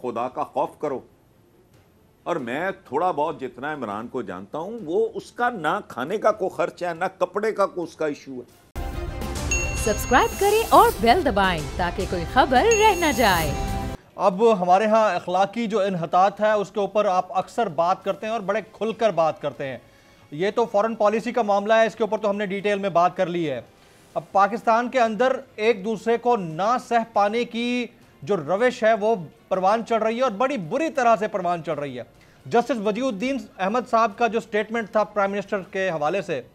खुदा का खौफ करो। और मैं थोड़ा बहुत जितना इमरान को जानता हूं, वो उसका ना खाने का कोई खर्च है, ना कपड़े का कोई उसका इशू है। सब्सक्राइब करें और बेल दबाएं ताकि कोई खबर रह न जाए। अब हमारे यहाँ अखलाकी जो इन्हतात है उसके ऊपर आप अक्सर बात करते हैं और बड़े खुलकर बात करते हैं। ये तो फॉरेन पॉलिसी का मामला है, इसके ऊपर तो हमने डिटेल में बात कर ली है। अब पाकिस्तान के अंदर एक दूसरे को ना सह पाने की जो रविश है वो परवान चढ़ रही है और बड़ी बुरी तरह से परवान चढ़ रही है। जस्टिस वजीउद्दीन अहमद साहब का जो स्टेटमेंट था प्राइम मिनिस्टर के हवाले से,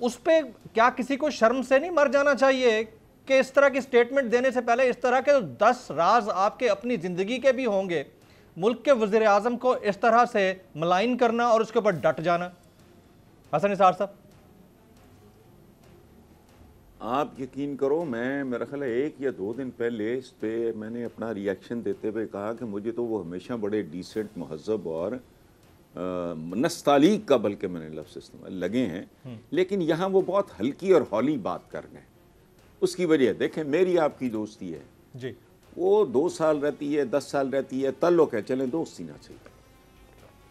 उस पर क्या किसी को शर्म से नहीं मर जाना चाहिए कि इस तरह की स्टेटमेंट देने से पहले इस तरह के 10 राज आपके अपनी जिंदगी के भी होंगे, मुल्क के वजीर आजम को इस तरह से मलाइन करना और उसके ऊपर डट जाना। हसन निसार साहब, आप यकीन करो, मैं मेरा ख्याल है 1 या 2 दिन पहले इस पे मैंने अपना रिएक्शन देते हुए कहा कि मुझे तो वो हमेशा बड़े डिसेंट, महज़ब और नस्तालीक का बल्कि मैंने लफ्ज़ इस्तेमाल लगे हैं, लेकिन यहाँ वो बहुत हल्की और हौली बात कर रहे हैं। उसकी वजह देखें, मेरी आपकी दोस्ती है जी, वो 2 साल रहती है, 10 साल रहती है, ताल्लुक़ है, चलें दोस्ती ना चाहिए,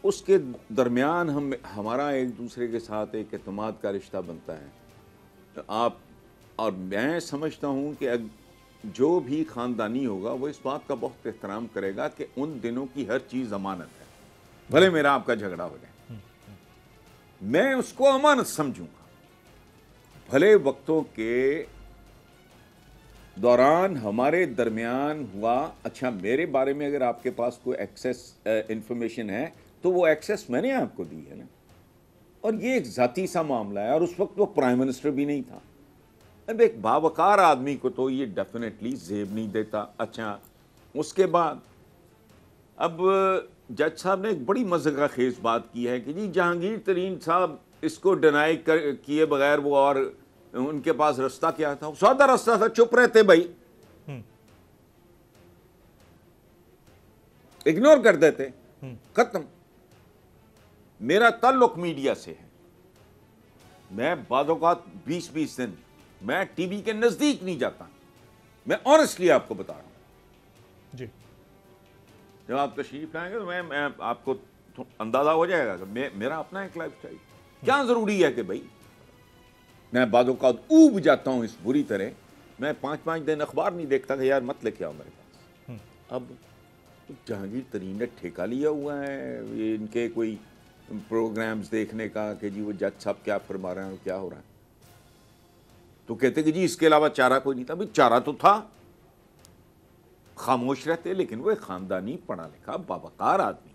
उसके दरमियान हमारा एक दूसरे के साथ एक एतमाद का रिश्ता बनता है। तो आप और मैं समझता हूँ कि जो भी ख़ानदानी होगा वो इस बात का बहुत एहतराम करेगा कि उन दिनों की हर चीज़ अमानत है, भले मेरा आपका झगड़ा हो जाए, मैं उसको अमानत समझूंगा। भले वक्तों के दौरान हमारे दरमियान हुआ, अच्छा मेरे बारे में अगर आपके पास कोई एक्सेस इंफॉर्मेशन है तो वो एक्सेस मैंने आपको दी है ना, और ये एक ज़ाती सा मामला है, और उस वक्त वो प्राइम मिनिस्टर भी नहीं था। अब एक बावकार आदमी को तो ये डेफिनेटली जेब नहीं देता। अच्छा, उसके बाद अब जज साहब ने एक बड़ी मज़े का खेज बात की है कि जी जहांगीर तरीन साहब इसको डिनाई किए बगैर वो, और उनके पास रास्ता क्या था, सादा रास्ता था, चुप रहते भाई, इग्नोर कर देते, खत्म। मेरा ताल्लुक मीडिया से है, मैं बादौकात 20-20 दिन मैं टीवी के नजदीक नहीं जाता, मैं ऑनेस्टली आपको बता रहा हूं। जी, जब आप तशरीफ लाएंगे तो मैं आपको अंदाजा हो जाएगा कि मेरा अपना एक लाइफ स्टाइल क्या जरूरी है कि भाई मैं बादौकात ऊब जाता हूं इस बुरी तरह, मैं 5-5 दिन अखबार नहीं देखता कि यार मत लेके आओ मेरे पास। अब जहांगीर तरीन ने ठेका लिया हुआ है ये इनके कोई प्रोग्राम्स देखने का कि जी वो जज साहब क्या फरमा रहे हैं और क्या हो रहा है, तो कहते कि जी इसके अलावा चारा कोई नहीं था। भाई चारा तो था, खामोश रहते, लेकिन वो एक खानदानी पढ़ा लिखा बावकार आदमी।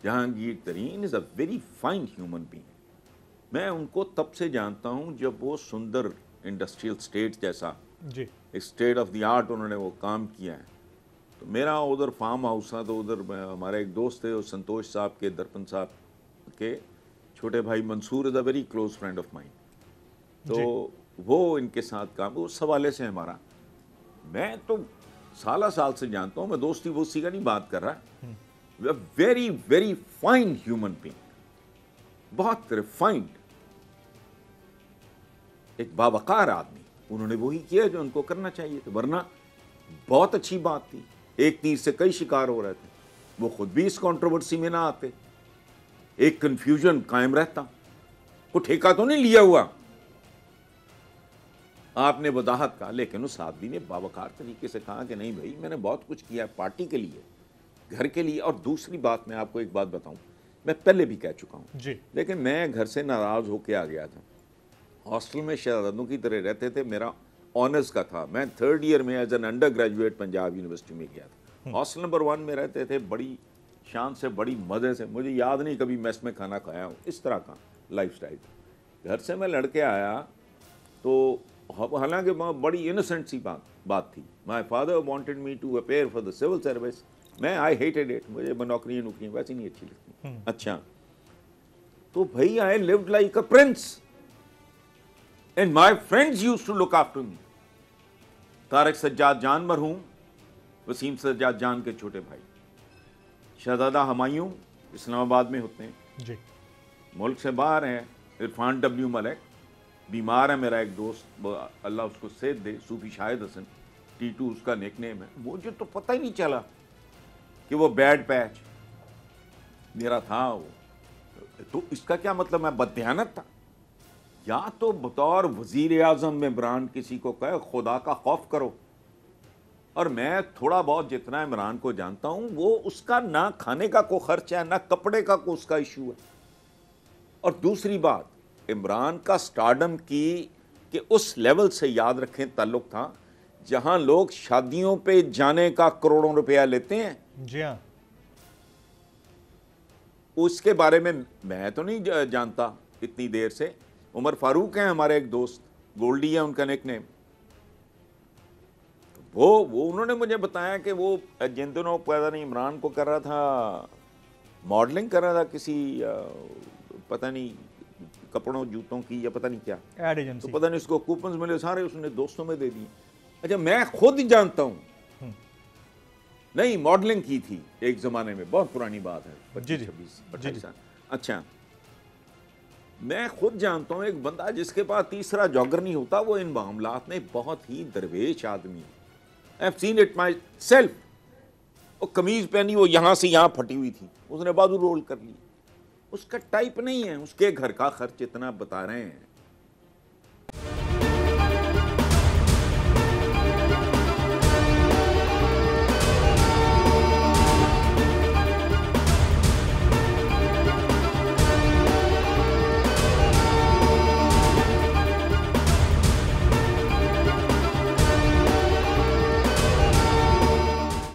जहांगीर तरीन is a very fine human being. मैं उनको तब से जानता हूं जब वो सुंदर इंडस्ट्रियल स्टेट जैसा जी, स्टेट ऑफ द आर्ट उन्होंने वो काम किया है। तो मेरा उधर फार्म हाउस था, तो उधर हमारे एक दोस्त थे, और संतोष साहब के, दर्पण साहब के छोटे भाई Mansoor is a very close friend of mine, तो वो इनके साथ काम, उस हवाले से हमारा, मैं तो साल से जानता हूँ, मैं दोस्ती वोस्ती का नहीं बात कर रहा, very very fine human being, बहुत रिफाइंड, एक बावकार आदमी। उन्होंने वही किया जो उनको करना चाहिए था, वरना बहुत अच्छी बात थी, एक तीर से कई शिकार हो रहे थे, वो खुद भी इस कंट्रोवर्सी में ना आते, एक कंफ्यूजन कायम रहता, को ठेका तो नहीं लिया हुआ आपने वजाहत का, लेकिन उस आदमी ने बावकार तरीके से कहा कि नहीं भाई मैंने बहुत कुछ किया पार्टी के लिए, घर के लिए। और दूसरी बात, मैं आपको एक बात बताऊं, मैं पहले भी कह चुका हूं जी, लेकिन मैं घर से नाराज होके आ गया था, हॉस्टल में शहजादों की तरह रहते थे, मेरा ऑनर्स का था, मैं 3rd ईयर में as an undergraduate Punjab university में गया था, हॉस्टल नंबर 1 में रहते थे, बड़ी शान से, बड़ी मज़े से, मुझे याद नहीं कभी मेस में खाना खाया हूँ, इस तरह का लाइफ स्टाइल था। घर से मैं लड़के आया तो हालांकि बड़ी इनोसेंट सी बात थी, my father wanted me to appear for the civil service, मैं आई हेटेड इट, मुझे नौकरियाँ वैसे नहीं अच्छी लगती। अच्छा, तो भाई I lived like a prince and my friends used to look after me. Tariq Sajjad Jan मरहूम, वसीम सज्जाद जान के छोटे भाई, शहजादा हमायूं इस्लामाबाद में होते हैं जी, मुल्क से बाहर हैं, इरफान डब्ल्यू मलिक बीमार है, मेरा एक दोस्त अल्लाह उसको सेहत दे, सूफी शाहिद हसन, T2 उसका निकनेम है। मुझे तो पता ही नहीं चला कि वो बैड पैच मेरा था वो। तो इसका क्या मतलब, मैं बददियानत था? या तो बतौर वजीर आजम इमरान किसी को कहे खुदा का खौफ करो, और मैं थोड़ा बहुत जितना इमरान को जानता हूं वो उसका ना खाने का कोई खर्च है ना कपड़े का कोई उसका इशू है। और दूसरी बात, इमरान का स्टारडम की कि उस लेवल से याद रखें ताल्लुक था जहां लोग शादियों पे जाने का करोड़ों रुपया लेते हैं। जी हाँ। उसके बारे में मैं तो नहीं जानता इतनी देर से। उमर फारूक हैं हमारे एक दोस्त, गोल्डी है उनका निकनेम। वो उन्होंने मुझे बताया कि वो जिन दिनों पता नहीं इमरान को कर रहा था, मॉडलिंग कर रहा था किसी पता नहीं कपड़ों जूतों की या पता नहीं क्या एड एजेंसी। तो पता नहीं उसको कूपन्स मिले सारे, उसने दोस्तों में दे दिए। अच्छा, मैं खुद जानता हूँ नहीं, मॉडलिंग की थी एक जमाने में, बहुत पुरानी बात है, 25-26 साल। अच्छा, मैं खुद जानता हूँ एक बंदा जिसके पास तीसरा जॉगर नहीं होता, वो इन मामलात में बहुत ही दरवेश आदमी है। I have seen it my self. वो कमीज पहनी, वो यहां से यहां फटी हुई थी, उसने बाजू रोल कर ली। उसका टाइप नहीं है, उसके घर का खर्च इतना बता रहे हैं